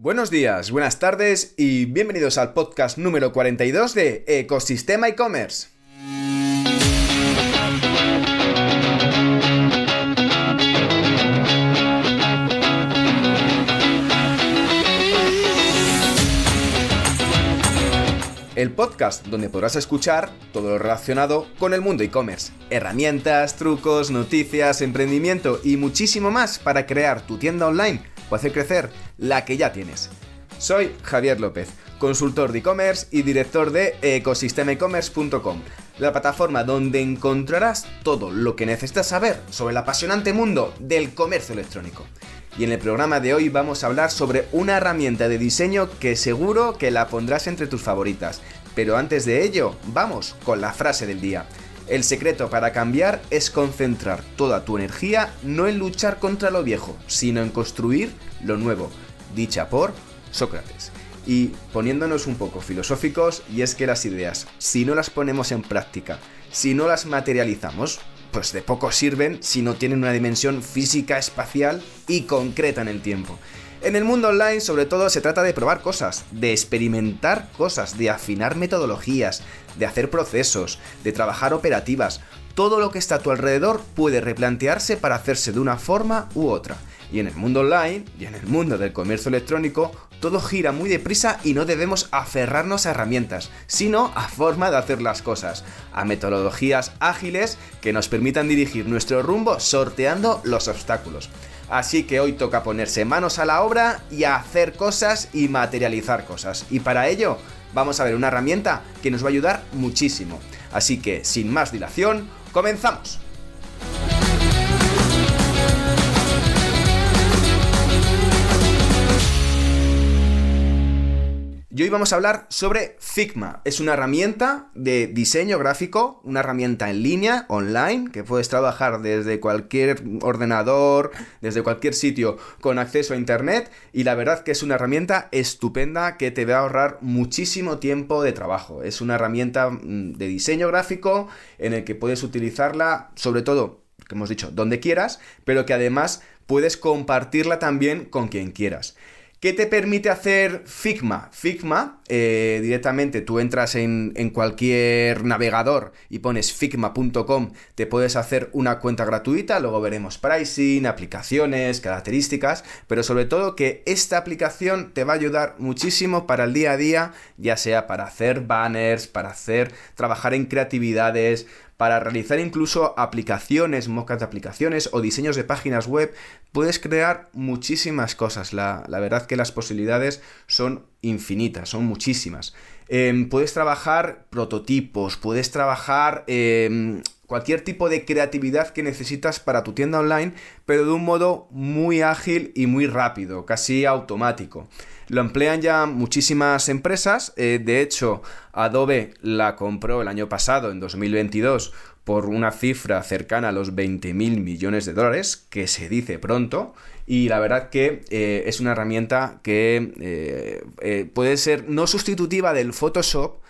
Buenos días, buenas tardes y bienvenidos al podcast número 42 de Ecosistema e-commerce. El podcast donde podrás escuchar todo lo relacionado con el mundo e-commerce, herramientas, trucos, noticias, emprendimiento y muchísimo más para crear tu tienda online o hacer crecer la que ya tienes. Soy Javier López, consultor de e-commerce y director de ecosistemaecommerce.com, la plataforma donde encontrarás todo lo que necesitas saber sobre el apasionante mundo del comercio electrónico. Y en el programa de hoy vamos a hablar sobre una herramienta de diseño que seguro que la pondrás entre tus favoritas. Pero antes de ello, vamos con la frase del día. El secreto para cambiar es concentrar toda tu energía no en luchar contra lo viejo, sino en construir lo nuevo. Dicha por Sócrates. Y poniéndonos un poco filosóficos, y es que las ideas, si no las ponemos en práctica, si no las materializamos, pues de poco sirven si no tienen una dimensión física, espacial y concreta en el tiempo. En el mundo online, sobre todo, se trata de probar cosas, de experimentar cosas, de afinar metodologías, de hacer procesos, de trabajar operativas. Todo lo que está a tu alrededor puede replantearse para hacerse de una forma u otra. Y en el mundo online, y en el mundo del comercio electrónico, todo gira muy deprisa y no debemos aferrarnos a herramientas, sino a forma de hacer las cosas, a metodologías ágiles que nos permitan dirigir nuestro rumbo sorteando los obstáculos. Así que hoy toca ponerse manos a la obra y a hacer cosas y materializar cosas. Y para ello vamos a ver una herramienta que nos va a ayudar muchísimo. Así que, sin más dilación, ¡comenzamos! Y hoy vamos a hablar sobre Figma. Es una herramienta de diseño gráfico, una herramienta en línea, online, que puedes trabajar desde cualquier ordenador, desde cualquier sitio con acceso a internet, y la verdad que es una herramienta estupenda que te va a ahorrar muchísimo tiempo de trabajo. Es una herramienta de diseño gráfico en el que puedes utilizarla, sobre todo, como hemos dicho, donde quieras, pero que además puedes compartirla también con quien quieras. ¿Qué te permite hacer Figma? Figma, directamente tú entras en cualquier navegador y pones figma.com, te puedes hacer una cuenta gratuita, luego veremos pricing, aplicaciones, características, pero sobre todo que esta aplicación te va a ayudar muchísimo para el día a día, ya sea para hacer banners, para trabajar en creatividades, para realizar incluso aplicaciones, mockups de aplicaciones o diseños de páginas web. Puedes crear muchísimas cosas. La verdad que las posibilidades son infinitas, son muchísimas. Puedes trabajar prototipos, puedes trabajar cualquier tipo de creatividad que necesitas para tu tienda online, pero de un modo muy ágil y muy rápido, casi automático. Lo emplean ya muchísimas empresas. De hecho, Adobe la compró el año pasado, en 2022, por una cifra cercana a los 20.000 millones de dólares, que se dice pronto, y la verdad que es una herramienta que puede ser no sustitutiva del Photoshop,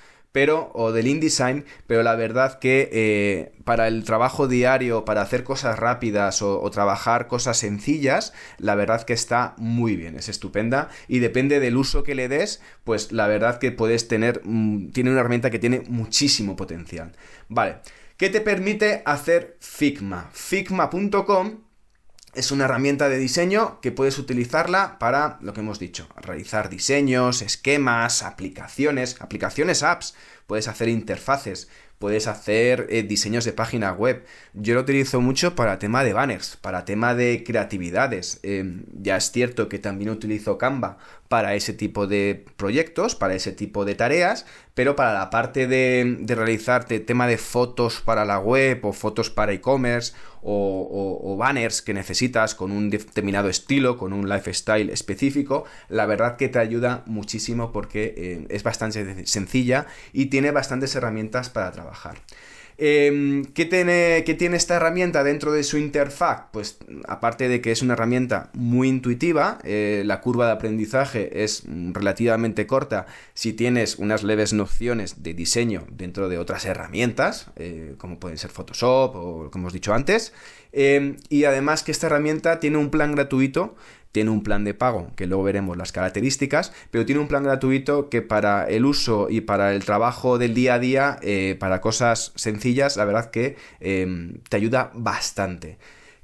o del InDesign, pero la verdad que para el trabajo diario, para hacer cosas rápidas o trabajar cosas sencillas, la verdad que está muy bien, es estupenda, y depende del uso que le des, pues la verdad que puedes tiene una herramienta que tiene muchísimo potencial. Vale, ¿qué te permite hacer Figma? Figma.com es una herramienta de diseño que puedes utilizarla para, lo que hemos dicho, realizar diseños, esquemas, aplicaciones, apps, puedes hacer interfaces, puedes hacer diseños de página web. Yo lo utilizo mucho para tema de banners, para tema de creatividades. Ya es cierto que también utilizo Canva para ese tipo de proyectos, para ese tipo de tareas, pero para la parte de realizar tema de fotos para la web o fotos para e-commerce o banners que necesitas con un determinado estilo, con un lifestyle específico, la verdad que te ayuda muchísimo porque es bastante sencilla y tiene bastantes herramientas para trabajar. ¿Qué tiene esta herramienta dentro de su interfaz? Pues aparte de que es una herramienta muy intuitiva, la curva de aprendizaje es relativamente corta si tienes unas leves nociones de diseño dentro de otras herramientas, como pueden ser Photoshop o como hemos dicho antes, y además que esta herramienta tiene un plan gratuito tiene un plan de pago, que luego veremos las características, pero tiene un plan gratuito que para el uso y para el trabajo del día a día, para cosas sencillas, la verdad que te ayuda bastante.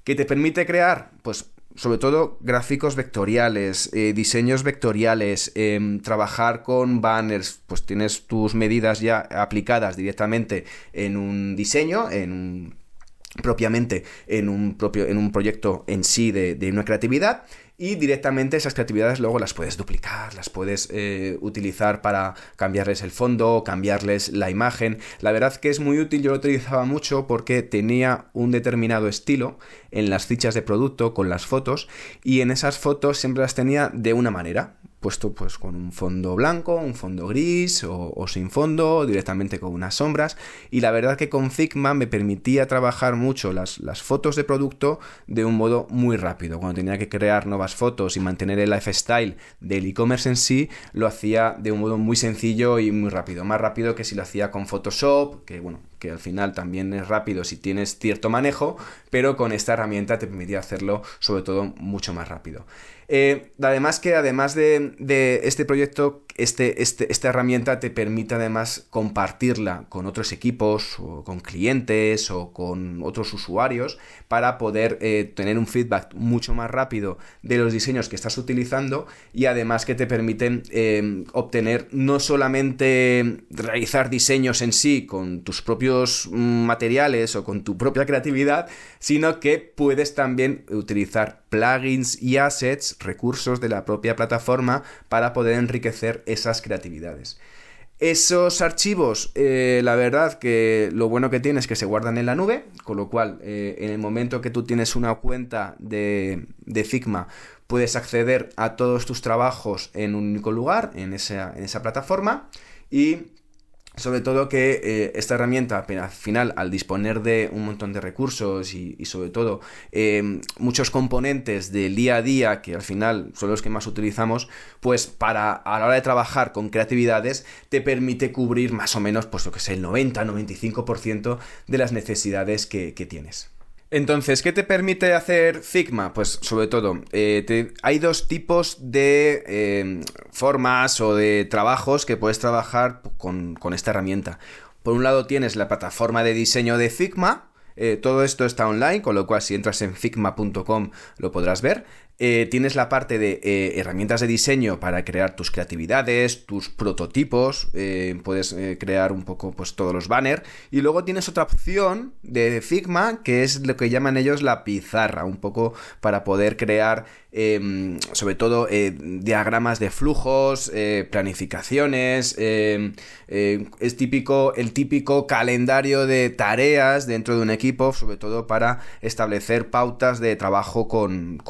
¿Qué te permite crear? Pues sobre todo gráficos vectoriales, diseños vectoriales, trabajar con banners, pues tienes tus medidas ya aplicadas directamente en un diseño, propiamente en un proyecto en sí de una creatividad, y directamente esas creatividades luego las puedes duplicar, las puedes utilizar para cambiarles el fondo, cambiarles la imagen. La verdad que es muy útil, yo lo utilizaba mucho porque tenía un determinado estilo en las fichas de producto con las fotos, y en esas fotos siempre las tenía de una manera, puesto pues con un fondo blanco, un fondo gris o sin fondo, directamente con unas sombras, y la verdad que con Figma me permitía trabajar mucho las fotos de producto de un modo muy rápido. Cuando tenía que crear nuevas fotos y mantener el lifestyle del e-commerce en sí, lo hacía de un modo muy sencillo y muy rápido, más rápido que si lo hacía con Photoshop, que bueno, que al final también es rápido si tienes cierto manejo, pero con esta herramienta te permitía hacerlo sobre todo mucho más rápido. Además de este proyecto, esta herramienta te permite además compartirla con otros equipos o con clientes o con otros usuarios para poder tener un feedback mucho más rápido de los diseños que estás utilizando, y además que te permiten obtener no solamente realizar diseños en sí con tus propios materiales o con tu propia creatividad, sino que puedes también utilizar plugins y assets, recursos de la propia plataforma, para poder enriquecer esas creatividades. Esos archivos, la verdad que lo bueno que tiene es que se guardan en la nube, con lo cual en el momento que tú tienes una cuenta de Figma, puedes acceder a todos tus trabajos en un único lugar, en esa plataforma. Y sobre todo que esta herramienta, al final, al disponer de un montón de recursos y sobre todo muchos componentes del día a día, que al final son los que más utilizamos, pues a la hora de trabajar con creatividades te permite cubrir más o menos, pues lo que sé, el 90-95% de las necesidades que tienes. Entonces, ¿qué te permite hacer Figma? Pues sobre todo, hay dos tipos de formas o de trabajos que puedes trabajar con esta herramienta. Por un lado tienes la plataforma de diseño de Figma. Todo esto está online, con lo cual si entras en figma.com lo podrás ver. Tienes la parte de herramientas de diseño para crear tus creatividades, tus prototipos, puedes crear un poco pues todos los banners, y luego tienes otra opción de Figma que es lo que llaman ellos la pizarra, un poco para poder crear sobre todo diagramas de flujos, planificaciones, es el típico calendario de tareas dentro de un equipo, sobre todo para establecer pautas de trabajo con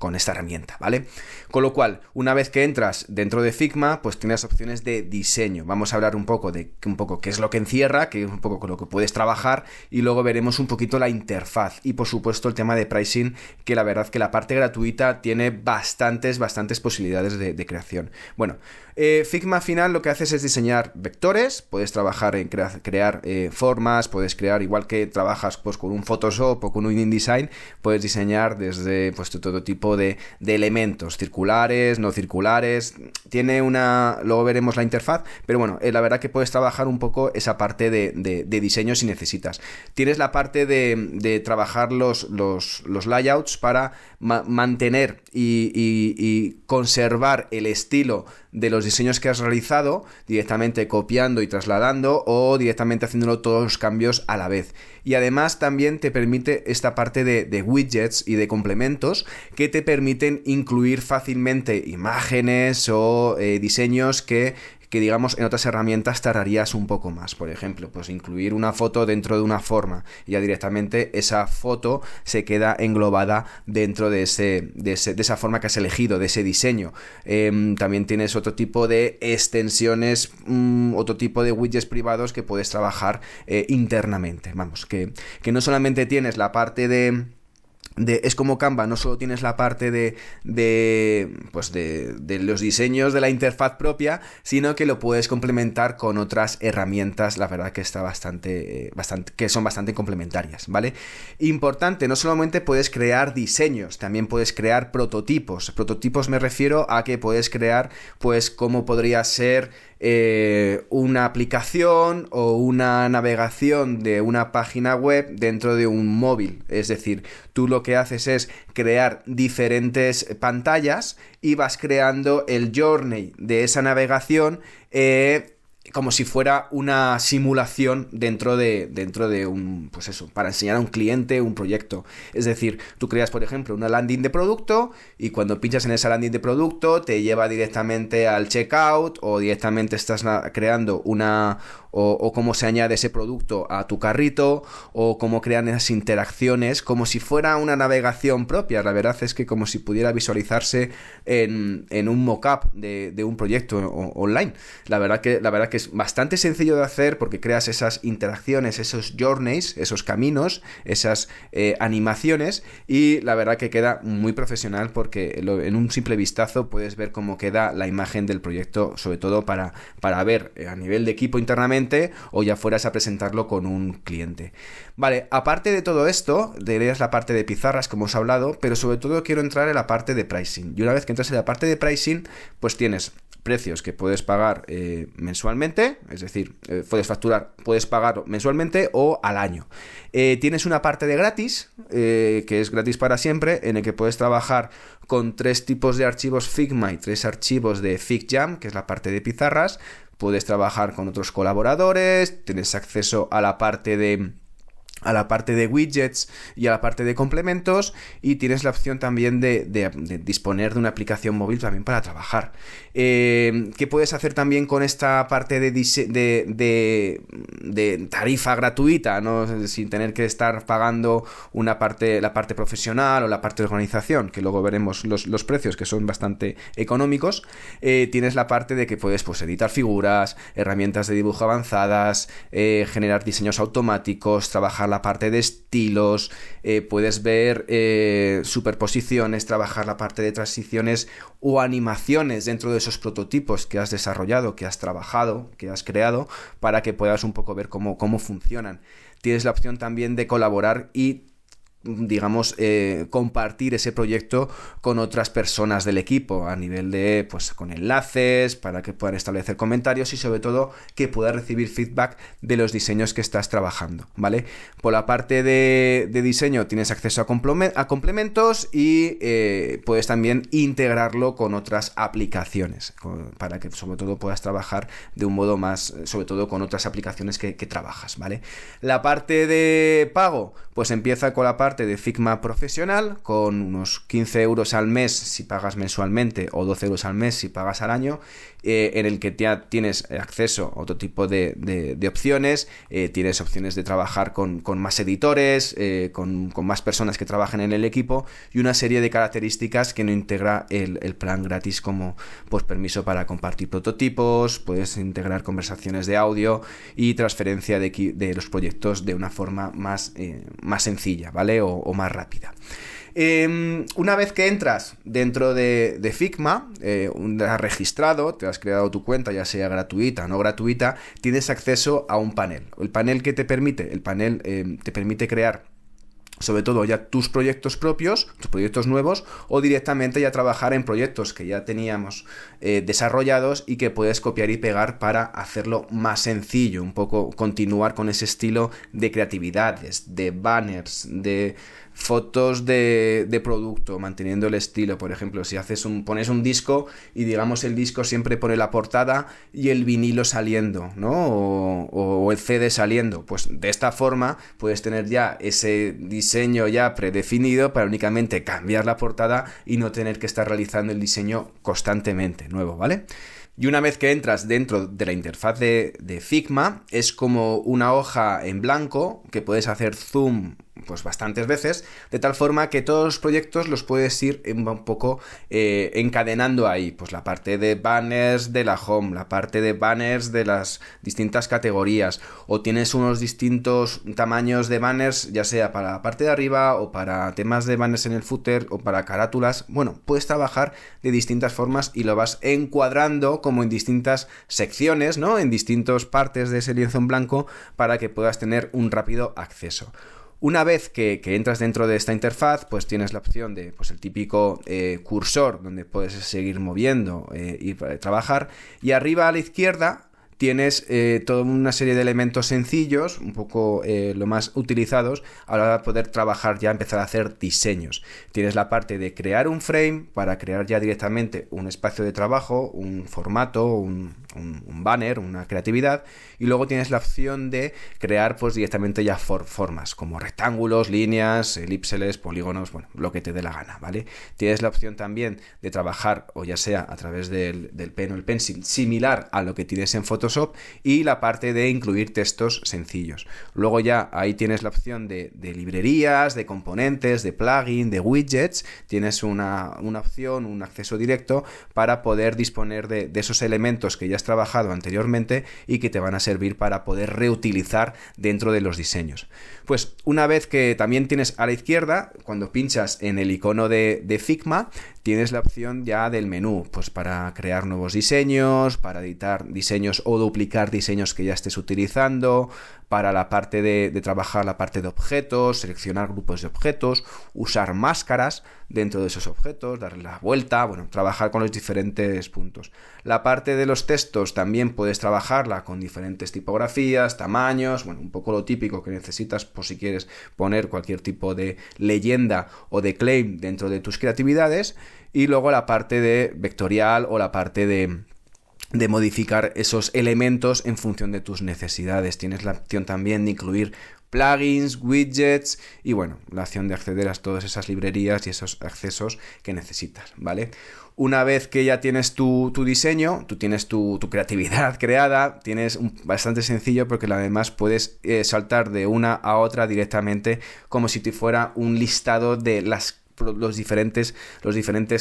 esta herramienta, ¿vale? Con lo cual, una vez que entras dentro de Figma, pues tienes opciones de diseño. Vamos a hablar un poco qué es lo que encierra, qué es un poco con lo que puedes trabajar, y luego veremos un poquito la interfaz y por supuesto el tema de pricing, que la verdad que la parte gratuita tiene bastantes posibilidades de creación. Bueno, Figma al final lo que haces es diseñar vectores, puedes trabajar en crear formas, puedes crear, igual que trabajas pues con un Photoshop o con un InDesign, puedes diseñar desde pues todo tipo de elementos, circulares, no circulares, luego veremos la interfaz, pero bueno, la verdad que puedes trabajar un poco esa parte de diseño si necesitas. Tienes la parte de trabajar los layouts para mantener y conservar el estilo de los diseños que has realizado, directamente copiando y trasladando o directamente haciéndolo todos los cambios a la vez. Y además también te permite esta parte de widgets y de complementos que te permiten incluir fácilmente imágenes o diseños que digamos en otras herramientas tardarías un poco más. Por ejemplo, pues incluir una foto dentro de una forma, y ya directamente esa foto se queda englobada dentro de esa forma que has elegido, de ese diseño. También tienes otro tipo de extensiones, otro tipo de widgets privados que puedes trabajar internamente. Vamos, que no solamente tienes la parte de Es como Canva, no solo tienes la parte de los diseños de la interfaz propia, sino que lo puedes complementar con otras herramientas, la verdad que está que son bastante complementarias, ¿vale? Importante, no solamente puedes crear diseños, también puedes crear prototipos. Prototipos me refiero a que puedes crear, pues, cómo podría ser una aplicación o una navegación de una página web dentro de un móvil. Es decir, tú lo que haces es crear diferentes pantallas y vas creando el journey de esa navegación como si fuera una simulación dentro de un, pues eso, para enseñar a un cliente un proyecto. Es decir, tú creas, por ejemplo, una landing de producto y cuando pinchas en esa landing de producto te lleva directamente al checkout o directamente estás creando o cómo se añade ese producto a tu carrito o cómo crean esas interacciones como si fuera una navegación propia. La verdad es que como si pudiera visualizarse en un mock-up de un proyecto online. La verdad que es bastante sencillo de hacer porque creas esas interacciones, esos journeys, esos caminos, esas animaciones y la verdad que queda muy profesional porque en un simple vistazo puedes ver cómo queda la imagen del proyecto, sobre todo para ver a nivel de equipo internamente o ya fueras a presentarlo con un cliente. Vale, aparte de todo esto, dirías la parte de pizarras como os he hablado, pero sobre todo quiero entrar en la parte de pricing. Y una vez que entras en la parte de pricing, pues tienes precios que puedes pagar mensualmente, es decir, puedes pagar mensualmente o al año. Tienes una parte de gratis, que es gratis para siempre, en el que puedes trabajar con 3 tipos de archivos Figma y 3 archivos de FigJam, que es la parte de pizarras. Puedes trabajar con otros colaboradores, tienes acceso a la parte de widgets y a la parte de complementos y tienes la opción también de disponer de una aplicación móvil también para trabajar. ¿Qué puedes hacer también con esta parte de tarifa gratuita, ¿no? Sin tener que estar pagando la parte profesional o la parte de organización, que luego veremos los precios que son bastante económicos? Tienes la parte de que puedes, pues, editar figuras, herramientas de dibujo avanzadas, generar diseños automáticos, trabajar la parte de estilos, puedes ver superposiciones, trabajar la parte de transiciones o animaciones dentro de esos prototipos que has desarrollado, que has trabajado, que has creado, para que puedas un poco ver cómo funcionan. Tienes la opción también de colaborar y, digamos, compartir ese proyecto con otras personas del equipo a nivel de, pues, con enlaces para que puedan establecer comentarios y sobre todo que puedas recibir feedback de los diseños que estás trabajando, ¿vale? Por la parte de diseño tienes acceso a complementos y puedes también integrarlo con otras aplicaciones para que sobre todo puedas trabajar de un modo más, sobre todo con otras aplicaciones que trabajas, ¿vale? La parte de pago, pues empieza con la parte de Figma profesional, con unos 15 euros al mes si pagas mensualmente o 12 euros al mes si pagas al año, en el que ya tienes acceso a otro tipo de opciones, tienes opciones de trabajar con más editores, con más personas que trabajen en el equipo y una serie de características que no integra el plan gratis, como, pues, permiso para compartir prototipos, puedes integrar conversaciones de audio y transferencia de los proyectos de una forma más sencilla, ¿vale? O más rápida. Una vez que entras dentro de Figma, has registrado, te has creado tu cuenta, ya sea gratuita o no gratuita, tienes acceso a un panel. El panel te permite crear sobre todo ya tus proyectos propios, tus proyectos nuevos, o directamente ya trabajar en proyectos que ya teníamos desarrollados y que puedes copiar y pegar para hacerlo más sencillo, un poco continuar con ese estilo de creatividades, de banners, de fotos de producto, manteniendo el estilo. Por ejemplo, si pones un disco y, digamos, el disco siempre pone la portada y el vinilo saliendo, ¿no? O el CD saliendo, pues de esta forma puedes tener ya ese diseño ya predefinido para únicamente cambiar la portada y no tener que estar realizando el diseño constantemente nuevo, ¿vale? Y una vez que entras dentro de la interfaz de Figma, es como una hoja en blanco que puedes hacer zoom pues bastantes veces, de tal forma que todos los proyectos los puedes ir un poco encadenando ahí, pues la parte de banners de la home, la parte de banners de las distintas categorías, o tienes unos distintos tamaños de banners, ya sea para la parte de arriba o para temas de banners en el footer o para carátulas. Bueno, puedes trabajar de distintas formas y lo vas encuadrando como en distintas secciones, ¿no? En distintas partes de ese lienzo en blanco para que puedas tener un rápido acceso. Una vez que entras dentro de esta interfaz, pues tienes la opción de, pues el típico cursor donde puedes seguir moviendo y trabajar, y arriba a la izquierda tienes toda una serie de elementos sencillos, un poco lo más utilizados a la hora de poder trabajar ya, empezar a hacer diseños. Tienes la parte de crear un frame para crear ya directamente un espacio de trabajo, un formato, un banner, una creatividad, y luego tienes la opción de crear pues directamente ya formas como rectángulos, líneas, elipses, polígonos, bueno, lo que te dé la gana, ¿vale? Tienes la opción también de trabajar, o ya sea a través del pen o el pencil, similar a lo que tienes en Photoshop, y la parte de incluir textos sencillos. Luego ya ahí tienes la opción de librerías, de componentes, de plugin, de widgets. Tienes una opción, un acceso directo para poder disponer de esos elementos que ya has trabajado anteriormente y que te van a servir para poder reutilizar dentro de los diseños. Pues una vez que también tienes a la izquierda, cuando pinchas en el icono de Figma, tienes la opción ya del menú, pues para crear nuevos diseños, para editar diseños o duplicar diseños que ya estés utilizando, para la parte de trabajar la parte de objetos, seleccionar grupos de objetos, usar máscaras dentro de esos objetos, darle la vuelta, bueno, trabajar con los diferentes puntos. La parte de los textos también puedes trabajarla con diferentes tipografías, tamaños, bueno, un poco lo típico que necesitas por si quieres poner cualquier tipo de leyenda o de claim dentro de tus creatividades, y luego la parte de vectorial o la parte de modificar esos elementos en función de tus necesidades. Tienes la opción también de incluir plugins, widgets y bueno, la opción de acceder a todas esas librerías y esos accesos que necesitas, ¿vale? Una vez que ya tienes tu diseño, tú tienes tu creatividad creada, tienes bastante sencillo porque además puedes saltar de una a otra directamente como si te fuera un listado de los diferentes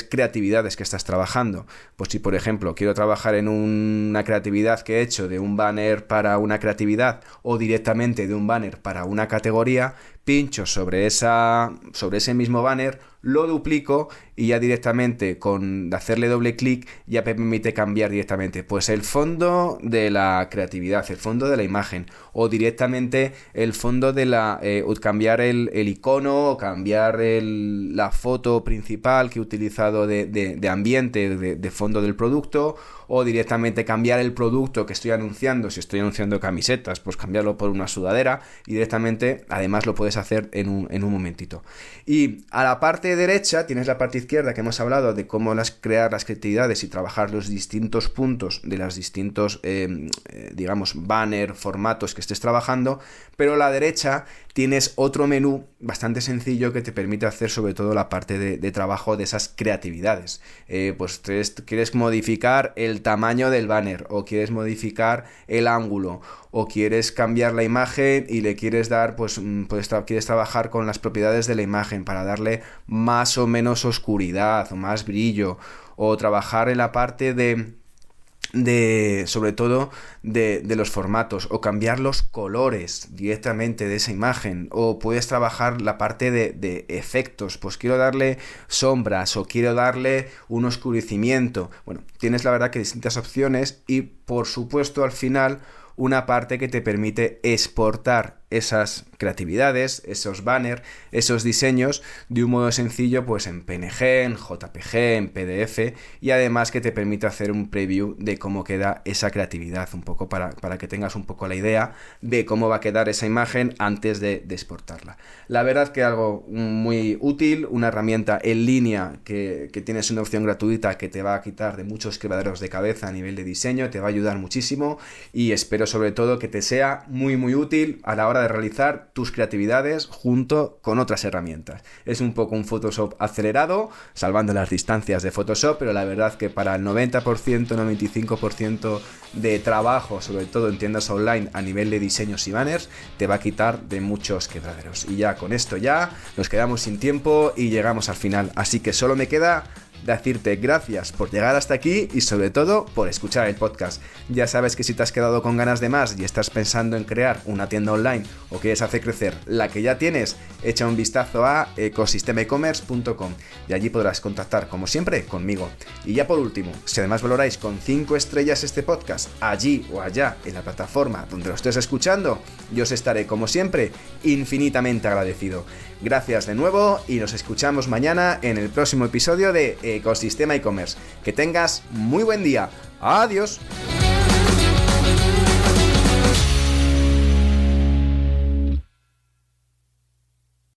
creatividades que estás trabajando. Pues si por ejemplo quiero trabajar en una creatividad que he hecho de un banner para una creatividad o directamente de un banner para una categoría, pincho sobre ese mismo banner, lo duplico y ya directamente con hacerle doble clic ya me permite cambiar directamente pues el fondo de la creatividad, el fondo de la imagen, o directamente el fondo de cambiar el icono, o cambiar la foto principal que he utilizado de ambiente, de fondo del producto, o directamente cambiar el producto que estoy anunciando. Si estoy anunciando camisetas, pues cambiarlo por una sudadera, y directamente además lo puedes hacer en un momentito. Y a la parte derecha tienes la parte izquierda que hemos hablado de cómo crear las creatividades y trabajar los distintos puntos de los distintos digamos banner, formatos que estés trabajando, pero a la derecha tienes otro menú bastante sencillo que te permite hacer sobre todo la parte de trabajo de esas creatividades. Pues quieres modificar el tamaño del banner, o quieres modificar el ángulo, o quieres cambiar la imagen y le quieres dar, quieres trabajar con las propiedades de la imagen para darle más o menos oscuridad o más brillo, o trabajar en la parte sobre todo de los formatos, o cambiar los colores directamente de esa imagen, o puedes trabajar la parte de efectos, pues quiero darle sombras o quiero darle un oscurecimiento. Bueno, tienes la verdad que distintas opciones, y por supuesto al final una parte que te permite exportar esas creatividades, esos banners, esos diseños de un modo sencillo, pues en PNG, en JPG, en PDF, y además que te permite hacer un preview de cómo queda esa creatividad, un poco para que tengas un poco la idea de cómo va a quedar esa imagen antes de exportarla. La verdad que algo muy útil, una herramienta en línea que tienes una opción gratuita que te va a quitar de muchos quebraderos de cabeza a nivel de diseño, te va a ayudar muchísimo, y espero pero sobre todo que te sea muy muy útil a la hora de realizar tus creatividades junto con otras herramientas. Es un poco un Photoshop acelerado, salvando las distancias de Photoshop, pero la verdad que para el 90%, 95% de trabajo, sobre todo en tiendas online a nivel de diseños y banners, te va a quitar de muchos quebraderos. Y ya con esto ya nos quedamos sin tiempo y llegamos al final, así que solo me queda decirte gracias por llegar hasta aquí y sobre todo por escuchar el podcast. Ya sabes que si te has quedado con ganas de más y estás pensando en crear una tienda online o quieres hacer crecer la que ya tienes, echa un vistazo a ecosistemaecommerce.com y allí podrás contactar como siempre conmigo. Y ya por último, si además valoráis con 5 estrellas este podcast allí o allá en la plataforma donde lo estés escuchando, yo os estaré como siempre infinitamente agradecido. Gracias de nuevo y nos escuchamos mañana en el próximo episodio de Ecosistema e-commerce. Que tengas muy buen día. Adiós.